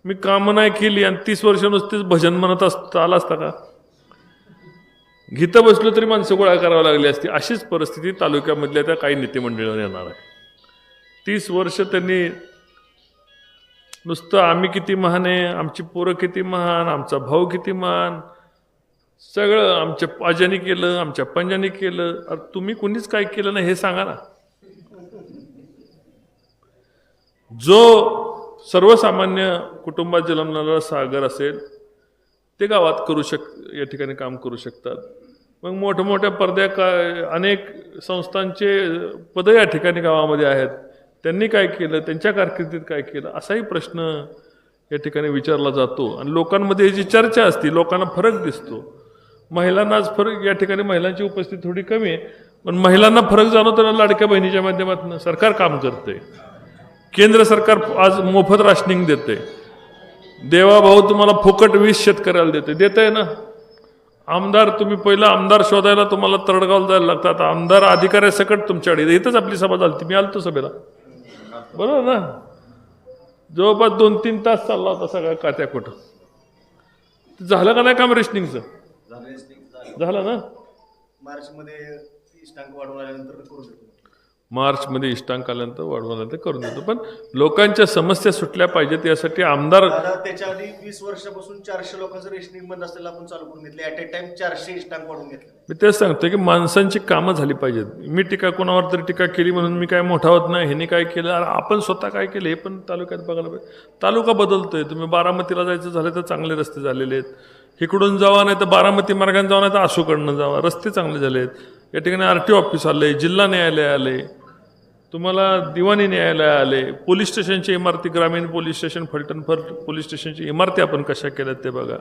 मी कामं नाही केली आणि 30 वर्ष नुसतेच भजन म्हणत आला असता का? घेतं बसलो तरी माणसं गोळा करावं लागली असती. अशीच परिस्थिती तालुक्यामधल्या त्या काही नेते मंडळींवर येणार आहे. 30 वर्ष त्यांनी नुसतं आम्ही किती महान आहे, आमची पोरं किती महान, आमचा भाऊ किती महान, सगळं आमच्या आज्याने केलं, आमच्या पंजाने केलं. अरे तुम्ही कोणीच काय केलं नाही हे सांगा ना. जो सर्वसामान्य कुटुंबात जन्मलेला सागर असेल ते गावात या ठिकाणी काम करू शकतात. मग मोठमोठ्या अनेक संस्थांचे पद या ठिकाणी गावामध्ये आहेत. त्यांनी काय केलं, त्यांच्या कारकिर्दीत काय केलं, असाही प्रश्न या ठिकाणी विचारला जातो. आणि लोकांमध्ये जी चर्चा असते, लोकांना फरक दिसतो. महिलांनाच फरक, या ठिकाणी महिलांची उपस्थिती थोडी कमी आहे, पण महिलांना फरक जाणवताना लाडक्या बहिणीच्या माध्यमातून सरकार काम करते. केंद्र सरकार आज मोफत राशनिंग देते. देवाभाऊ तुम्हाला फुकट 20 शेतकऱ्याला देते ना. आमदार, तुम्ही पहिला आमदार शोधायला तुम्हाला तरडगावला जायला लागतात. आमदार अधिकाऱ्यासकट तुमच्याकडे इथंच आपली सभा झाली, मी आलतो सभेला, बरोबर ना. जवळपास 2-3 तास चालला होता सगळ्या कात्या कुठं. झालं का नाही काम रेशनिंगचं? झालं ना. मार्चमध्ये इष्टांक आल्यानंतर वाढवल्यानंतर करून देतो. पण लोकांच्या समस्या सुटल्या पाहिजेत यासाठी आमदार. त्याच्या आधी 20 वर्षापासून 400 लोकांचं रेशनिंग बंद असलेलं आपण चालू करून घेतलं. ऍट ए टाइम 400 इष्टांक वाढवून घेतले. मी तेच सांगतोय की माणसांची कामं झाली पाहिजेत. मी टीका कोणावर तरी टीका केली म्हणून मी काय मोठा होत नाही. ह्यांनी काय केलं, आपण स्वतः काय केलं हे पण तालुक्यात बघायला पाहिजे. तालुका बदलतोय. तुम्ही बारामतीला जायचं झालं तर चांगले रस्ते झालेले आहेत. इकडून जावा नाही तर बारामती मार्गाने जावा नाही तर आसूकडनं जावा, रस्ते चांगले झाले आहेत. या ठिकाणी RTO ऑफिस आले, जिल्हा न्यायालय आले, तुम्हाला दिवाणी न्यायालय आले, पोलीस स्टेशनची इमारती, ग्रामीण पोलीस स्टेशन, फलटण पोलीस स्टेशनची इमारती आपण कशा केल्यात ते बघा.